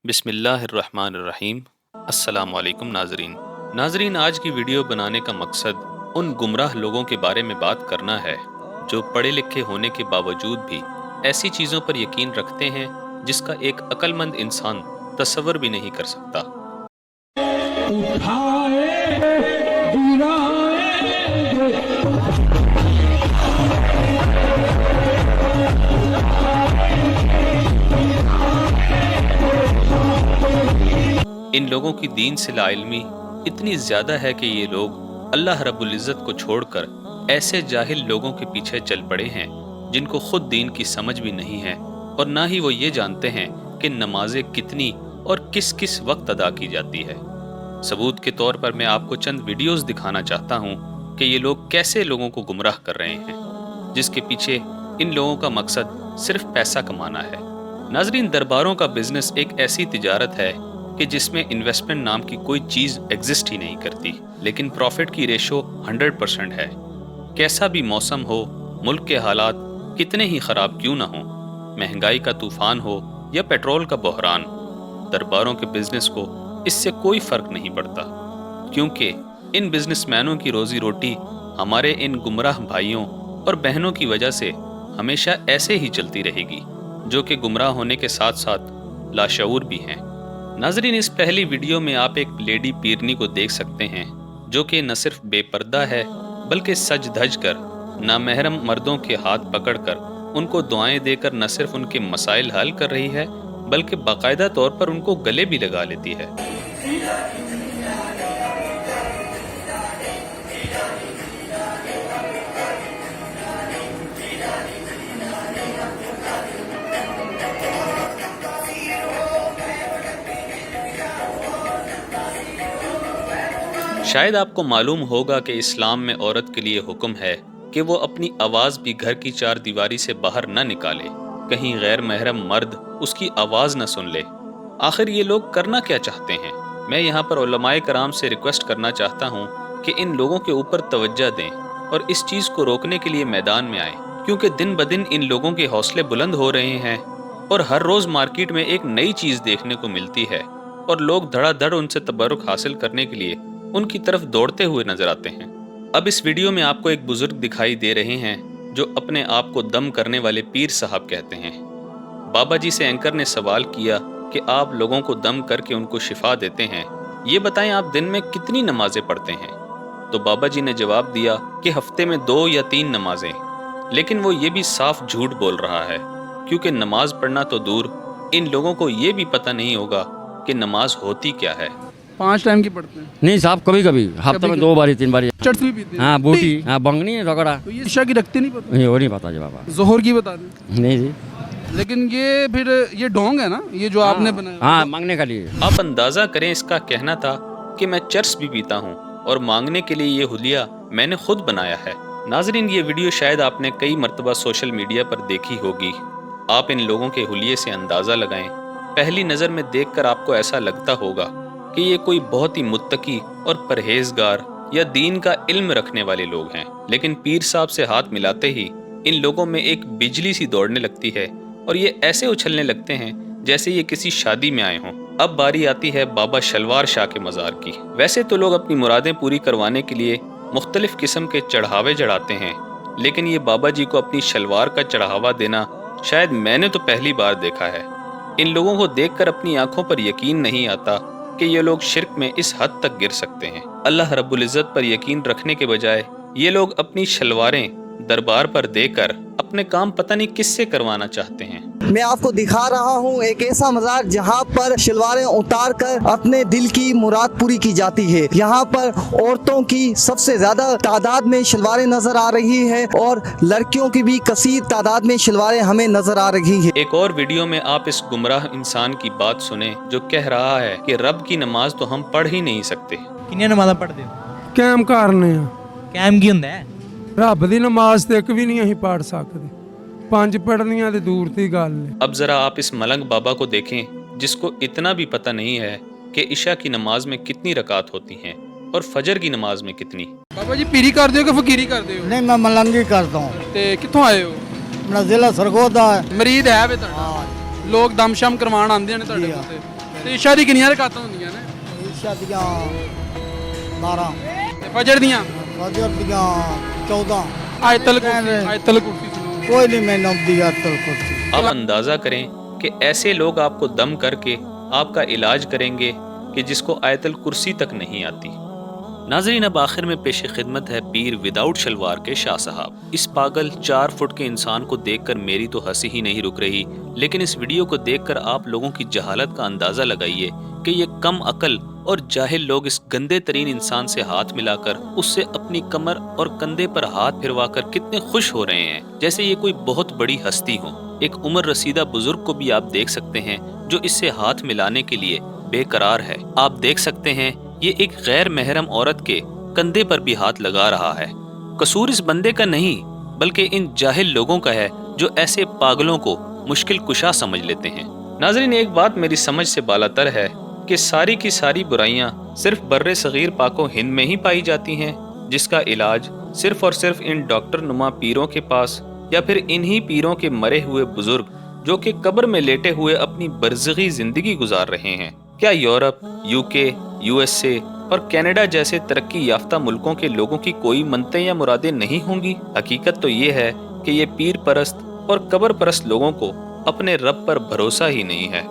बिस्मिल्लाहिर्रहमानिर्रहीम। अस्सलाम वालेकुम नाजरीन, आज की वीडियो बनाने का मकसद उन गुमराह लोगों के बारे में बात करना है जो पढ़े लिखे होने के बावजूद भी ऐसी चीज़ों पर यकीन रखते हैं जिसका एक अक्लमंद इंसान तसव्वुर भी नहीं कर सकता। इन लोगों की दीन से लाइल्मी इतनी ज़्यादा है कि ये लोग अल्लाह रब्बुल इज़्ज़त को छोड़कर ऐसे जाहिल लोगों के पीछे चल पड़े हैं जिनको खुद दीन की समझ भी नहीं है और ना ही वो ये जानते हैं कि नमाजें कितनी और किस किस वक्त अदा की जाती है। सबूत के तौर पर मैं आपको चंद वीडियोस दिखाना चाहता हूँ कि ये लोग कैसे लोगों को गुमराह कर रहे हैं, जिसके पीछे इन लोगों का मकसद सिर्फ पैसा कमाना है। नाजरीन, दरबारों का बिजनेस एक ऐसी तिजारत है कि जिसमें इन्वेस्टमेंट नाम की कोई चीज़ एग्जिस्ट ही नहीं करती, लेकिन प्रॉफिट की रेशो 100% है। कैसा भी मौसम हो, मुल्क के हालात कितने ही ख़राब क्यों ना हो, महंगाई का तूफान हो या पेट्रोल का बहरान, दरबारों के बिजनेस को इससे कोई फ़र्क नहीं पड़ता, क्योंकि इन बिजनेसमैनों की रोज़ी रोटी हमारे इन गुमराह भाइयों और बहनों की वजह से हमेशा ऐसे ही चलती रहेगी, जो कि गुमराह होने के साथ साथ लाशऊर भी हैं। नाजरीन, इस पहली वीडियो में आप एक लेडी पीरनी को देख सकते हैं जो कि न सिर्फ बेपर्दा है बल्कि सज धज कर नामहरम मर्दों के हाथ पकड़कर उनको दुआएं देकर न सिर्फ उनके मसाइल हल कर रही है बल्कि बाकायदा तौर पर उनको गले भी लगा लेती है। शायद आपको मालूम होगा कि इस्लाम में औरत के लिए हुक्म है कि वो अपनी आवाज़ भी घर की चार दीवारी से बाहर न निकाले, कहीं गैर महरम मर्द उसकी आवाज़ न सुन ले। आखिर ये लोग करना क्या चाहते हैं? मैं यहाँ पर उलमाए कराम से रिक्वेस्ट करना चाहता हूँ कि इन लोगों के ऊपर तवज्जो दें और इस चीज़ को रोकने के लिए मैदान में आएँ, क्योंकि दिन ब दिन इन लोगों के हौसले बुलंद हो रहे हैं और हर रोज़ मार्केट में एक नई चीज़ देखने को मिलती है और लोग धड़ाधड़ उनसे तबर्रुक हासिल करने के लिए उनकी तरफ दौड़ते हुए नजर आते हैं। अब इस वीडियो में आपको एक बुजुर्ग दिखाई दे रहे हैं जो अपने आप को दम करने वाले पीर साहब कहते हैं। बाबा जी से एंकर ने सवाल किया कि आप लोगों को दम करके उनको शिफा देते हैं, ये बताएं आप दिन में कितनी नमाजें पढ़ते हैं? तो बाबा जी ने जवाब दिया कि हफ्ते में 2 या 3 नमाजें। लेकिन वो ये भी साफ झूठ बोल रहा है, क्योंकि नमाज पढ़ना तो दूर, इन लोगों को ये भी पता नहीं होगा कि नमाज होती क्या है। 5 टाइम की पढ़ते हैं? नहीं साहब, कभी कभी हफ्ते में 2 बारी 3 बारी। चट्स भी पीते हैं? हाँ, बूटी, हाँ, बंगनी, रगड़ा। तो ये इशा की रखते नहीं पता? नहीं, वो नहीं पता जी बाबा। जोहर की बता दें? नहीं जी। लेकिन ये फिर ये ढोंग है ना, ये जो आपने बनाया? हाँ, मांगने का लिए। आप अंदाजा करें, इसका कहना था कि मैं चर्स भी पीता हूँ और मांगने के लिए ये हुलिया मैंने खुद बनाया है। नाजरीन, ये वीडियो शायद आपने कई मरतबा सोशल मीडिया पर देखी होगी। आप इन लोगों के हुलिये से अंदाजा लगाएं। पहली नज़र में देखकर आपको ऐसा लगता होगा कि ये कोई बहुत ही मुत्तकी और परहेजगार या दीन का इल्म रखने वाले लोग हैं, लेकिन पीर साहब से हाथ मिलाते ही इन लोगों में एक बिजली सी दौड़ने लगती है और ये ऐसे उछलने लगते हैं जैसे ये किसी शादी में आए हों। अब बारी आती है बाबा शलवार शाह के मज़ार की। वैसे तो लोग अपनी मुरादें पूरी करवाने के लिए मुख्तलिफ किस्म के चढ़ावे चढ़ाते हैं, लेकिन ये बाबा जी को अपनी शलवार का चढ़ावा देना शायद मैंने तो पहली बार देखा है। इन लोगों को देखकर अपनी आंखों पर यकीन नहीं आता कि ये लोग शिर्क में इस हद तक गिर सकते हैं। अल्लाह रब्बुल इज़्ज़त पर यकीन रखने के बजाय ये लोग अपनी शलवारें दरबार पर देकर अपने काम पता नहीं किससे करवाना चाहते हैं। मैं आपको दिखा रहा हूँ एक ऐसा मज़ार जहाँ पर शलवारें उतार कर अपने दिल की मुराद पूरी की जाती है। यहाँ पर औरतों की सबसे ज्यादा तादाद में शलवारें नजर आ रही है और लड़कियों की भी कसीर तादाद में शलवारें हमें नजर आ रही है। एक और वीडियो में आप इस गुमराह इंसान की बात सुने जो कह रहा है कि रब की नमाज तो हम पढ़ ही नहीं सकते। किन्नियां नमाज़ां पढ़ते हो? कैम करने हैं। कैम की हुंदा है? रब दी नमाज ते एक भी नहीं असीं पढ़ सकते, 5 पढ़नियां ते दूर दी गल है। अब जरा आप इस मलंग बाबा को देखें जिसको इतना भी पता नहीं है कि इशा की नमाज में कितनी रकात होती हैं और फजर की नमाज में कितनी। बाबा जी पीरी कर दो कि फकीरी कर दो? नहीं, मैं मलंगी करता हूँ। ते कित्थों आए हो? मेरा जिला सरगोदा है। मरीद है वे तुहाडा? लोग दम शम करवाण आंदे ने तुहाडे जी कोल? ਤੇ ਇਸ਼ਾ ਦੀ ਕਿੰਨੀਆਂ ਰਕਾਤਾਂ ਹੁੰਦੀਆਂ ਨੇ ਇਸ਼ਾ ਦੀਆਂ 12 ਤੇ ਫਜਰ ਦੀਆਂ ਫਜਰ ਦੀਆਂ 14 ਆਇਤਲ ਕੁਰਸੀ ਸੁਣਾਓ। ਕੋਈ ਨਹੀਂ ਮੈਨੂੰ ਆਉਂਦੀ ਆਇਤਲ ਕੁਰਸੀ आप अंदाज़ा करें कि ऐसे लोग आपको दम करके आपका इलाज करेंगे कि जिसको आयतल कुर्सी तक नहीं आती। नाज़रीन, अब आखिर में पेश खिदमत है पीर विदाउट शलवार के शाह साहब। इस पागल 4 फुट के इंसान को देखकर मेरी तो हंसी ही नहीं रुक रही, लेकिन इस वीडियो को देखकर आप लोगों की जहालत का अंदाज़ा लगाइए कि ये कम अकल और जाहिल लोग इस गंदे तरीन इंसान से हाथ मिलाकर उससे अपनी कमर और कंधे पर हाथ फिरवाकर कितने खुश हो रहे हैं, जैसे ये कोई बहुत बड़ी हस्ती हो। एक उम्र रसीदा बुजुर्ग को भी आप देख सकते हैं जो इससे हाथ मिलाने के लिए बेकरार है। आप देख सकते हैं ये एक गैर महरम औरत के कंधे पर भी हाथ लगा रहा है। कसूर इस बंदे का नहीं बल्कि इन जाहिल लोगों का है जो ऐसे पागलों को मुश्किल कुशा समझ लेते हैं। नाज़रीन, एक बात मेरी समझ से बालातर है कि सारी की सारी बुराइयां सिर्फ बर्रे सगीर पाको हिंद में ही पाई जाती हैं, जिसका इलाज सिर्फ और सिर्फ इन डॉक्टर नुमा पीरों के पास या फिर इन्हीं पीरों के मरे हुए बुजुर्ग जो कि कब्र में लेटे हुए अपनी बरज़गी जिंदगी गुजार रहे हैं। क्या यूरोप, यूके, यूएसए और कनाडा जैसे तरक्की याफ्ता मुल्कों के लोगों की कोई मनतें या मुरादें नहीं होंगी? हकीकत तो ये है कि ये पीर परस्त और कब्र परस्त लोगों को अपने रब पर भरोसा ही नहीं है,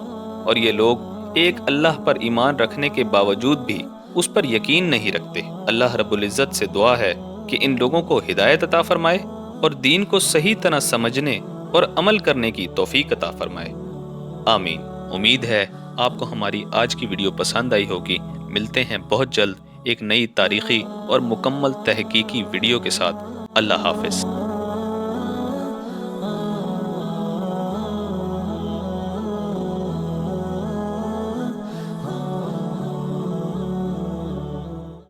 और ये लोग एक अल्लाह पर ईमान रखने के बावजूद भी उस पर यकीन नहीं रखते। अल्लाह रब्बुल इज़्ज़त से दुआ है कि इन लोगों को हिदायत अता फरमाए और दीन को सही तरह समझने और अमल करने की तौफीक अता फरमाए। आमीन। उम्मीद है आपको हमारी आज की वीडियो पसंद आई होगी। मिलते हैं बहुत जल्द एक नई तारीखी और मुकम्मल तहकीकी वीडियो के साथ। अल्लाह हाफ़िज़।